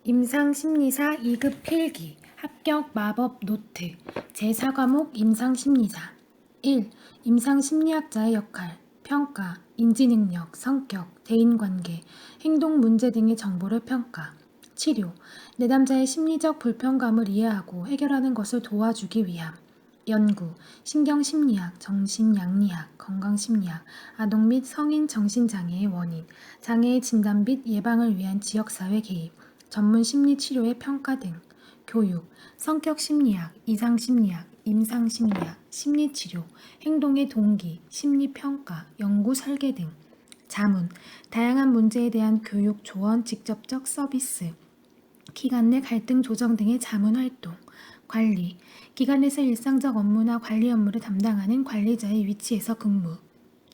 임상심리사 2급 필기 합격 마법 노트 제4과목 임상심리사 1. 임상심리학자의 역할, 평가, 인지능력, 성격, 대인관계, 행동 문제 등의 정보를 평가, 치료, 내담자의 심리적 불편감을 이해하고 해결하는 것을 도와주기 위함, 연구, 신경심리학, 정신양리학, 건강심리학, 아동 및 성인 정신장애의 원인, 장애의 진단 및 예방을 위한 지역사회 개입, 전문 심리치료의 평가 등, 교육, 성격심리학, 이상심리학, 임상심리학, 심리치료, 행동의 동기, 심리평가, 연구 설계 등, 자문, 다양한 문제에 대한 교육, 조언, 직접적 서비스, 기관 내 갈등 조정 등의 자문 활동, 관리, 기관 내에서 일상적 업무나 관리 업무를 담당하는 관리자의 위치에서 근무.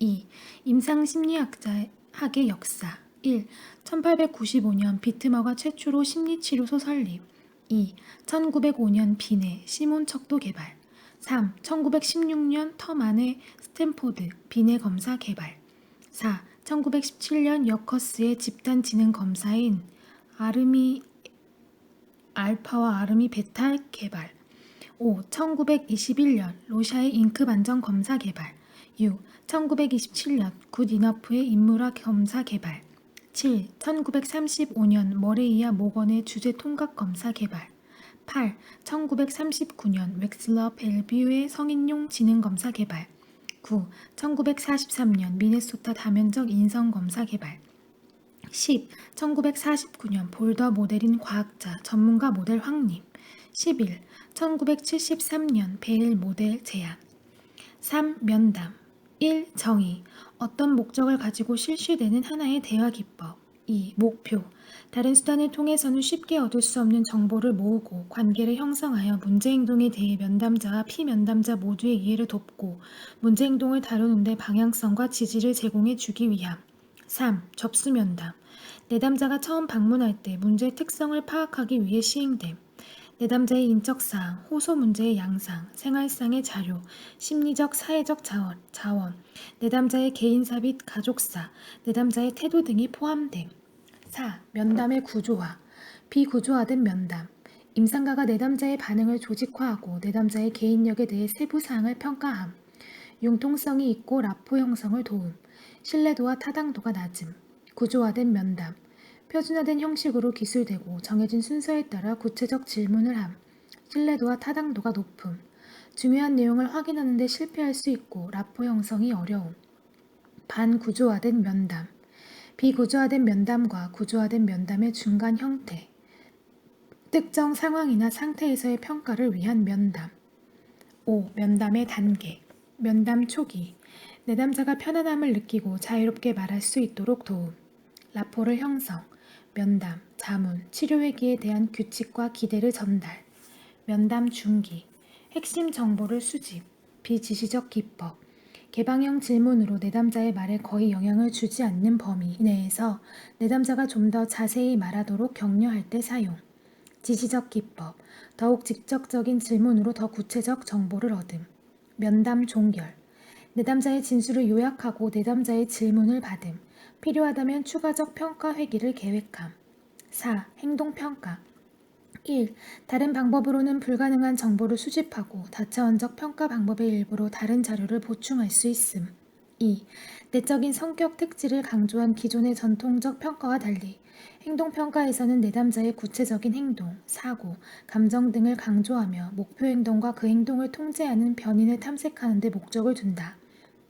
2. 임상심리학의 역사. 1. 1895년 비트머가 최초로 심리치료소 설립. 2. 1905년 비내 시몬 척도 개발. 3. 1916년 터만의 스탠포드 비내 검사 개발. 4. 1917년 여커스의 집단 지능 검사인 아르미 알파와 아르미 베타 개발. 5. 1921년 로샤의 잉크 반정 검사 개발. 6. 1927년 굿이너프의 인물화 검사 개발. 7. 1935년 머레이아 모건의 주제 통각 검사 개발. 8. 1939년 웩슬러 벨뷰의 성인용 지능 검사 개발. 9. 1943년 미네소타 다면적 인성 검사 개발. 10. 1949년 볼더 모델인 과학자, 전문가 모델 확립. 11. 1973년 베일 모델 제안. 3. 면담. 1. 정의. 어떤 목적을 가지고 실시되는 하나의 대화 기법. 2. 목표. 다른 수단을 통해서는 쉽게 얻을 수 없는 정보를 모으고 관계를 형성하여 문제 행동에 대해 면담자와 피면담자 모두의 이해를 돕고 문제 행동을 다루는 데 방향성과 지지를 제공해 주기 위함. 3. 접수 면담. 내담자가 처음 방문할 때 문제의 특성을 파악하기 위해 시행됨. 내담자의 인적사항, 호소 문제의 양상, 생활상의 자료, 심리적, 사회적 자원, 내담자의 개인사 및 가족사, 내담자의 태도 등이 포함됨. 4. 면담의 구조화, 비구조화된 면담. 임상가가 내담자의 반응을 조직화하고 내담자의 개인력에 대해 세부 사항을 평가함. 융통성이 있고 라포 형성을 도움. 신뢰도와 타당도가 낮음. 구조화된 면담. 표준화된 형식으로 기술되고 정해진 순서에 따라 구체적 질문을 함. 신뢰도와 타당도가 높음. 중요한 내용을 확인하는 데 실패할 수 있고 라포 형성이 어려움. 반구조화된 면담. 비구조화된 면담과 구조화된 면담의 중간 형태. 특정 상황이나 상태에서의 평가를 위한 면담. 5. 면담의 단계. 면담 초기. 내담자가 편안함을 느끼고 자유롭게 말할 수 있도록 도움. 라포를 형성. 면담, 자문, 치료회기에 대한 규칙과 기대를 전달. 면담 중기. 핵심 정보를 수집. 비지시적 기법. 개방형 질문으로 내담자의 말에 거의 영향을 주지 않는 범위 내에서 내담자가 좀 더 자세히 말하도록 격려할 때 사용. 지시적 기법. 더욱 직접적인 질문으로 더 구체적 정보를 얻음. 면담 종결. 내담자의 진술을 요약하고 내담자의 질문을 받음. 필요하다면 추가적 평가 회기를 계획함. 4. 행동평가. 1. 다른 방법으로는 불가능한 정보를 수집하고 다차원적 평가 방법의 일부로 다른 자료를 보충할 수 있음. 2. 내적인 성격 특질을 강조한 기존의 전통적 평가와 달리 행동평가에서는 내담자의 구체적인 행동, 사고, 감정 등을 강조하며 목표 행동과 그 행동을 통제하는 변인을 탐색하는 데 목적을 둔다.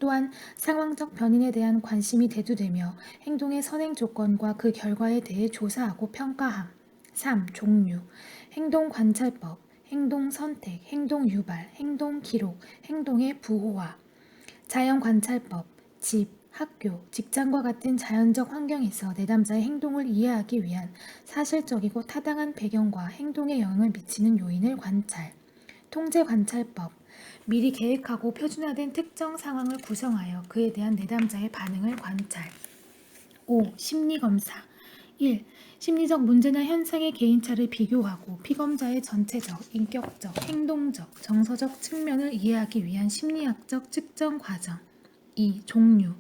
또한 상황적 변인에 대한 관심이 대두되며 행동의 선행 조건과 그 결과에 대해 조사하고 평가함. 3. 종류. 행동 관찰법, 행동 선택, 행동 유발, 행동 기록, 행동의 부호화. 자연 관찰법, 집, 학교, 직장과 같은 자연적 환경에서 내담자의 행동을 이해하기 위한 사실적이고 타당한 배경과 행동에 영향을 미치는 요인을 관찰. 통제 관찰법. 미리 계획하고 표준화된 특정 상황을 구성하여 그에 대한 내담자의 반응을 관찰. 5. 심리검사. 1. 심리적 문제나 현상의 개인차를 비교하고 피검자의 전체적, 인격적, 행동적, 정서적 측면을 이해하기 위한 심리학적 측정 과정. 2. 종류.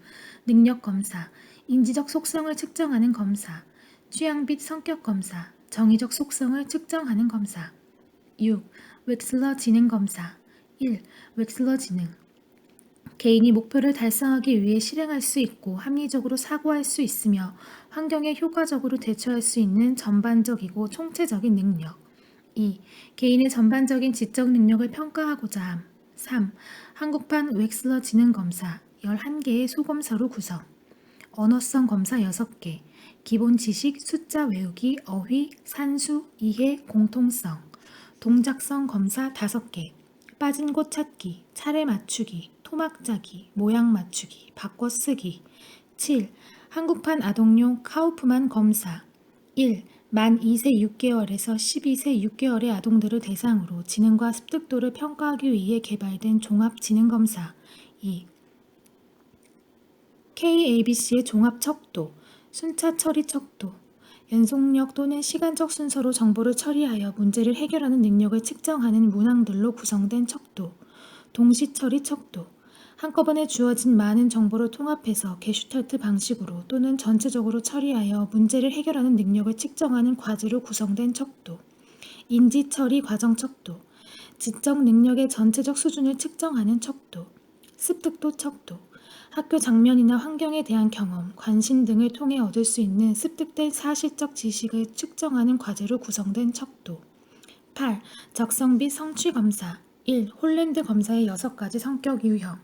능력검사. 인지적 속성을 측정하는 검사. 취향 및 성격 검사. 정의적 속성을 측정하는 검사. 6. 웩슬러 지능 검사. 1. 웩슬러 지능. 개인이 목표를 달성하기 위해 실행할 수 있고 합리적으로 사고할 수 있으며 환경에 효과적으로 대처할 수 있는 전반적이고 총체적인 능력. 2. 개인의 전반적인 지적 능력을 평가하고자 함. 3. 한국판 웩슬러 지능 검사 11개의 소검사로 구성. 언어성 검사 6개. 기본 지식, 숫자 외우기, 어휘, 산수, 이해, 공통성. 동작성 검사 5개. 빠진 곳 찾기, 차례 맞추기, 토막 짜기, 모양 맞추기, 바꿔 쓰기. 7. 한국판 아동용 카우프만 검사. 1. 만 2세 6개월에서 12세 6개월의 아동들을 대상으로 지능과 습득도를 평가하기 위해 개발된 종합 지능 검사. 2. KABC의 종합 척도, 순차 처리 척도, 연속력 또는 시간적 순서로 정보를 처리하여 문제를 해결하는 능력을 측정하는 문항들로 구성된 척도, 동시 처리 척도, 한꺼번에 주어진 많은 정보를 통합해서 게슈탈트 방식으로 또는 전체적으로 처리하여 문제를 해결하는 능력을 측정하는 과제로 구성된 척도, 인지 처리 과정 척도, 지적 능력의 전체적 수준을 측정하는 척도, 습득도 척도, 학교 장면이나 환경에 대한 경험, 관심 등을 통해 얻을 수 있는 습득된 사실적 지식을 측정하는 과제로 구성된 척도. 8. 적성 및 성취 검사. 1. 홀랜드 검사의 6가지 성격 유형.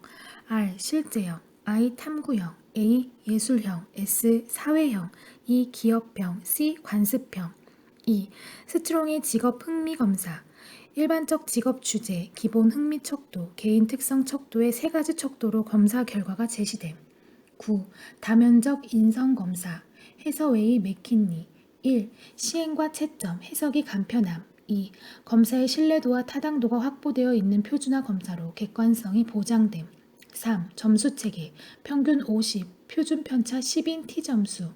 R. 실제형. I. 탐구형. A. 예술형. S. 사회형. E. 기업형. C. 관습형. 2. 스트롱의 직업 흥미 검사. 일반적 직업 주제, 기본 흥미 척도, 개인 특성 척도의 3가지 척도로 검사 결과가 제시됨. 9. 다면적 인성 검사. 해서웨이 맥킨리. 1. 시행과 채점, 해석이 간편함. 2. 검사의 신뢰도와 타당도가 확보되어 있는 표준화 검사로 객관성이 보장됨. 3. 점수 체계, 평균 50, 표준 편차 10인 T점수.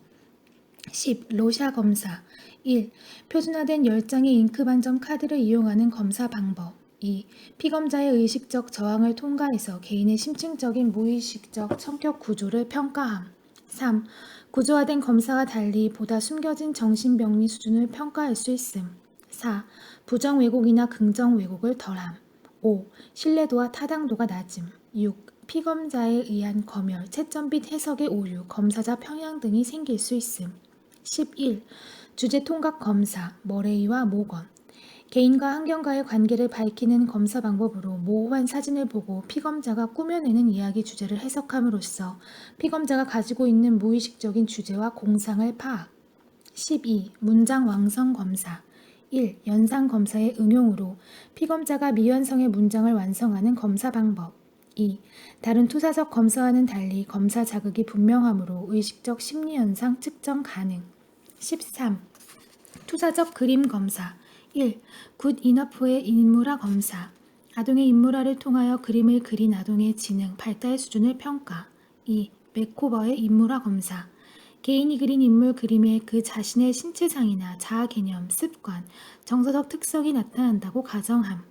10. 로샤 검사. 1. 표준화된 10장의 잉크 반점 카드를 이용하는 검사 방법. 2. 피검자의 의식적 저항을 통과해서 개인의 심층적인 무의식적 성격 구조를 평가함. 3. 구조화된 검사와 달리 보다 숨겨진 정신병리 수준을 평가할 수 있음. 4. 부정 왜곡이나 긍정 왜곡을 덜함. 5. 신뢰도와 타당도가 낮음. 6. 피검자에 의한 검열, 채점 및 해석의 오류, 검사자 평양 등이 생길 수 있음. 11. 주제 통각 검사, 머레이와 모건. 개인과 환경과의 관계를 밝히는 검사 방법으로 모호한 사진을 보고 피검자가 꾸며내는 이야기 주제를 해석함으로써 피검자가 가지고 있는 무의식적인 주제와 공상을 파악. 12. 문장 완성 검사. 1. 연상 검사의 응용으로 피검자가 미완성의 문장을 완성하는 검사 방법. 2. 다른 투사적 검사와는 달리 검사 자극이 분명하므로 의식적 심리 현상 측정 가능. 13. 투사적 그림 검사. 1. 굿 이너프의 인물화 검사. 아동의 인물화를 통하여 그림을 그린 아동의 지능, 발달 수준을 평가. 2. 맥코버의 인물화 검사. 개인이 그린 인물 그림에 그 자신의 신체상이나 자아 개념, 습관, 정서적 특성이 나타난다고 가정함.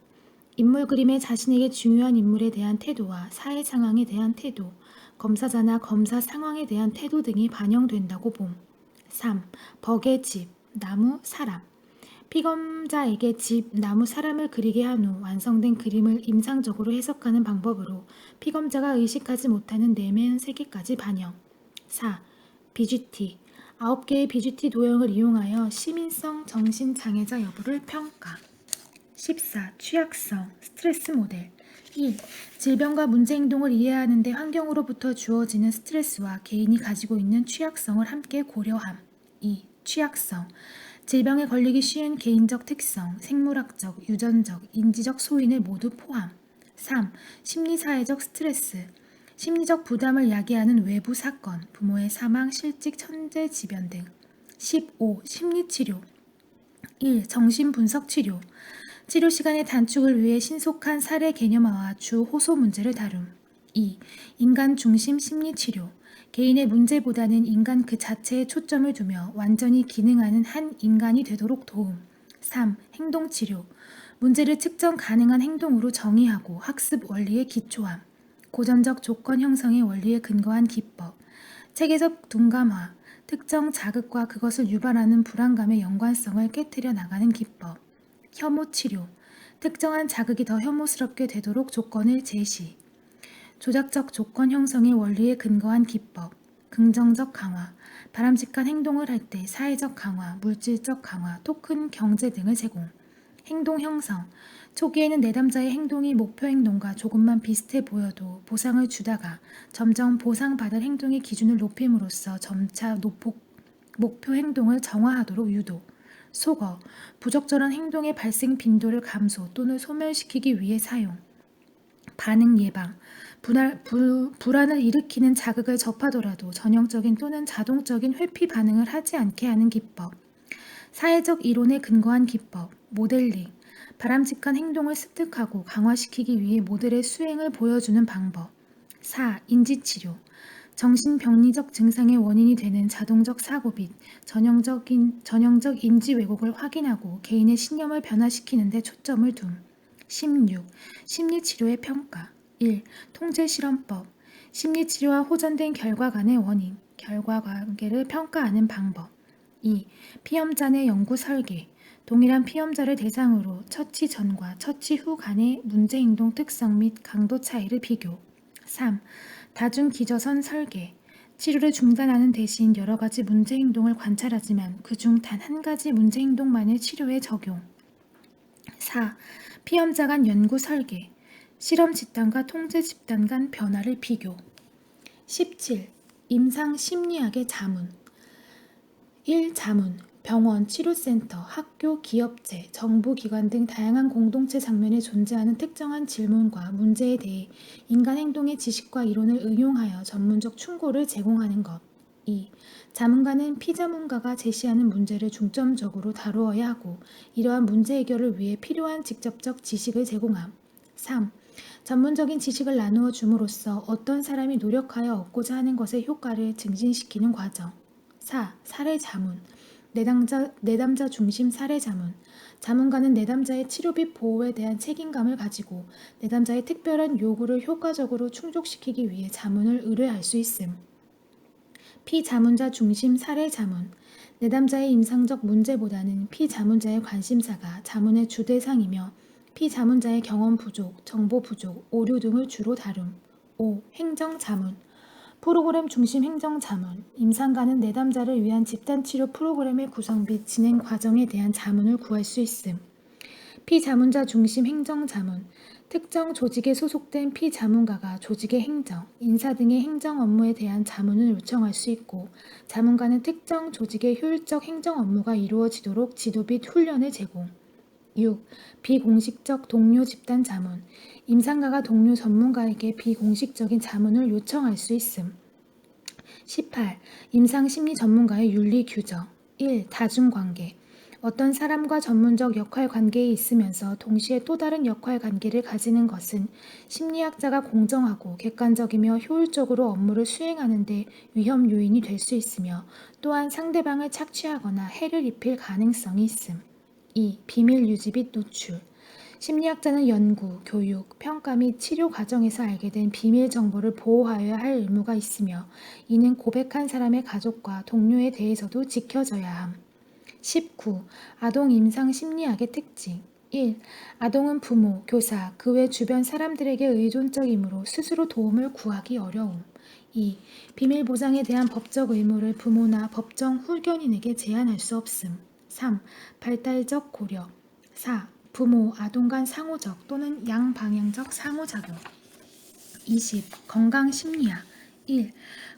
인물 그림에 자신에게 중요한 인물에 대한 태도와 사회 상황에 대한 태도, 검사자나 검사 상황에 대한 태도 등이 반영된다고 봄. 3. 벅의 집, 나무, 사람. 피검자에게 집, 나무, 사람을 그리게 한 후 완성된 그림을 임상적으로 해석하는 방법으로 피검자가 의식하지 못하는 내면 세계까지 반영. 4. BGT. 9개의 BGT 도형을 이용하여 시민성 정신장애자 여부를 평가. 14. 취약성, 스트레스 모델. 1. 질병과 문제 행동을 이해하는 데 환경으로부터 주어지는 스트레스와 개인이 가지고 있는 취약성을 함께 고려함. 2. 취약성. 질병에 걸리기 쉬운 개인적 특성, 생물학적, 유전적, 인지적 소인을 모두 포함. 3. 심리사회적 스트레스. 심리적 부담을 야기하는 외부 사건, 부모의 사망, 실직, 천재지변 등. 15. 심리치료. 1. 정신분석치료. 치료 시간의 단축을 위해 신속한 사례 개념화와 주 호소 문제를 다룸. 2. 인간 중심 심리치료. 개인의 문제보다는 인간 그 자체에 초점을 두며 완전히 기능하는 한 인간이 되도록 도움. 3. 행동치료. 문제를 측정 가능한 행동으로 정의하고 학습 원리에 기초함. 고전적 조건 형성의 원리에 근거한 기법. 체계적 둔감화. 특정 자극과 그것을 유발하는 불안감의 연관성을 깨트려 나가는 기법. 혐오 치료. 특정한 자극이 더 혐오스럽게 되도록 조건을 제시. 조작적 조건 형성의 원리에 근거한 기법. 긍정적 강화. 바람직한 행동을 할 때 사회적 강화, 물질적 강화, 토큰, 경제 등을 제공. 행동 형성. 초기에는 내담자의 행동이 목표 행동과 조금만 비슷해 보여도 보상을 주다가 점점 보상받을 행동의 기준을 높임으로써 점차 목표 행동을 정화하도록 유도. 속어. 부적절한 행동의 발생 빈도를 감소 또는 소멸시키기 위해 사용. 반응 예방. 불안을 일으키는 자극을 접하더라도 전형적인 또는 자동적인 회피 반응을 하지 않게 하는 기법. 사회적 이론에 근거한 기법. 모델링. 바람직한 행동을 습득하고 강화시키기 위해 모델의 수행을 보여주는 방법. 4. 인지치료. 정신병리적 증상의 원인이 되는 자동적 사고 및 전형적 인지 왜곡을 확인하고 개인의 신념을 변화시키는 데 초점을 둠. 16. 심리치료의 평가. 1. 통제실험법. 심리치료와 호전된 결과 간의 원인, 결과관계를 평가하는 방법. 2. 피험자 내 연구 설계. 동일한 피험자를 대상으로 처치 전과 처치 후 간의 문제행동 특성 및 강도 차이를 비교. 3. 다중기저선 설계. 치료를 중단하는 대신 여러 가지 문제행동을 관찰하지만 그중 단 한 가지 문제행동만을 치료에 적용. 4. 피험자 간 연구 설계. 실험 집단과 통제 집단 간 변화를 비교. 17. 임상 심리학의 자문. 1. 자문. 병원, 치료센터, 학교, 기업체, 정부기관 등 다양한 공동체 장면에 존재하는 특정한 질문과 문제에 대해 인간 행동의 지식과 이론을 응용하여 전문적 충고를 제공하는 것. 2. 자문가는 피자문가가 제시하는 문제를 중점적으로 다루어야 하고 이러한 문제 해결을 위해 필요한 직접적 지식을 제공함. 3. 전문적인 지식을 나누어 줌으로써 어떤 사람이 노력하여 얻고자 하는 것의 효과를 증진시키는 과정. 4. 사례 자문. 내담자 중심 사례 자문. 자문가는 내담자의 치료 및 보호에 대한 책임감을 가지고 내담자의 특별한 요구를 효과적으로 충족시키기 위해 자문을 의뢰할 수 있음. 피자문자 중심 사례 자문. 내담자의 임상적 문제보다는 피자문자의 관심사가 자문의 주대상이며 피자문자의 경험 부족, 정보 부족, 오류 등을 주로 다룸. 5. 행정 자문. 프로그램 중심 행정 자문. 임상가는 내담자를 위한 집단치료 프로그램의 구성 및 진행 과정에 대한 자문을 구할 수 있음. 피자문자 중심 행정 자문. 특정 조직에 소속된 피자문가가 조직의 행정, 인사 등의 행정 업무에 대한 자문을 요청할 수 있고 자문가는 특정 조직의 효율적 행정 업무가 이루어지도록 지도 및 훈련을 제공. 6. 비공식적 동료 집단 자문. 임상가가 동료 전문가에게 비공식적인 자문을 요청할 수 있음. 18. 임상심리 전문가의 윤리 규정. 1. 다중관계. 어떤 사람과 전문적 역할 관계에 있으면서 동시에 또 다른 역할 관계를 가지는 것은 심리학자가 공정하고 객관적이며 효율적으로 업무를 수행하는 데 위험 요인이 될 수 있으며 또한 상대방을 착취하거나 해를 입힐 가능성이 있음. 2. 비밀 유지 및 노출. 심리학자는 연구, 교육, 평가 및 치료 과정에서 알게 된 비밀 정보를 보호하여야 할 의무가 있으며 이는 고백한 사람의 가족과 동료에 대해서도 지켜져야 함. 19. 아동 임상 심리학의 특징. 1. 아동은 부모, 교사, 그 외 주변 사람들에게 의존적이므로 스스로 도움을 구하기 어려움. 2. 비밀 보장에 대한 법적 의무를 부모나 법정 후견인에게 제한할 수 없음. 3. 발달적 고려. 4. 부모, 아동 간 상호적 또는 양방향적 상호작용. 20. 건강심리학. 1.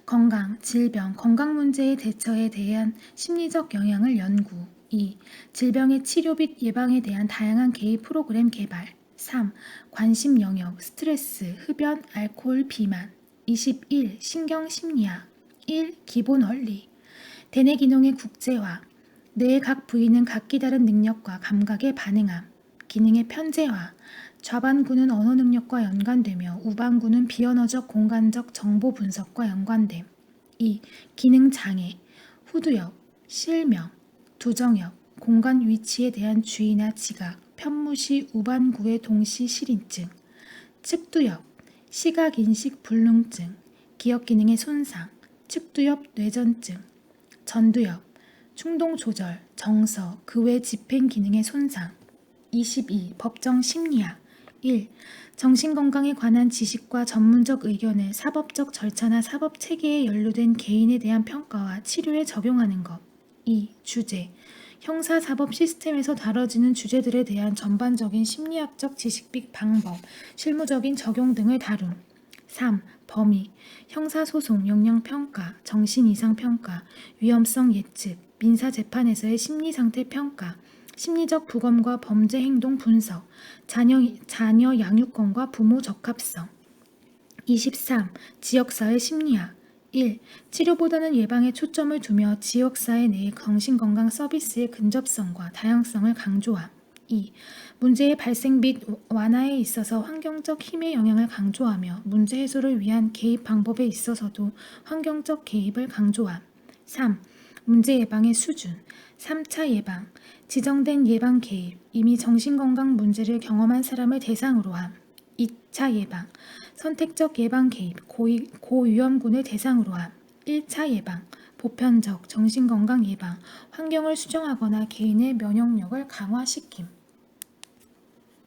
건강, 질병, 건강 문제의 대처에 대한 심리적 영향을 연구. 2. 질병의 치료 및 예방에 대한 다양한 개입 프로그램 개발. 3. 관심 영역, 스트레스, 흡연, 알코올, 비만. 21. 신경심리학. 1. 기본 원리. 대뇌 기능의 국제화. 뇌의 각 부위는 각기 다른 능력과 감각에 반응함. 기능의 편제화. 좌반구는 언어 능력과 연관되며 우반구는 비언어적 공간적 정보 분석과 연관됨. 2. 기능 장애. 후두엽, 실명, 두정엽, 공간 위치에 대한 주의나 지각, 편무시 우반구의 동시 실인증. 측두엽, 시각 인식 불능증, 기억 기능의 손상, 측두엽 뇌전증. 전두엽, 충동 조절, 정서, 그 외 집행 기능의 손상. 22. 법정 심리학. 1. 정신건강에 관한 지식과 전문적 의견을 사법적 절차나 사법 체계에 연루된 개인에 대한 평가와 치료에 적용하는 것. 2. 주제. 형사사법 시스템에서 다뤄지는 주제들에 대한 전반적인 심리학적 지식 및 방법, 실무적인 적용 등을 다룸. 3. 범위. 형사소송, 역량평가, 정신이상평가, 위험성 예측, 민사재판에서의 심리상태 평가, 심리적 부검과 범죄 행동 분석, 자녀 양육권과 부모 적합성. 23. 지역사회 심리학. 1. 치료보다는 예방에 초점을 두며 지역사회 내의 정신건강 서비스의 근접성과 다양성을 강조함. 2. 문제의 발생 및 완화에 있어서 환경적 힘의 영향을 강조하며 문제 해소를 위한 개입 방법에 있어서도 환경적 개입을 강조함. 3. 문제 예방의 수준. 3차 예방. 지정된 예방 개입. 이미 정신건강 문제를 경험한 사람을 대상으로 함. 2차 예방. 선택적 예방 개입. 고위험군을 대상으로 함. 1차 예방. 보편적 정신건강 예방. 환경을 수정하거나 개인의 면역력을 강화시킴.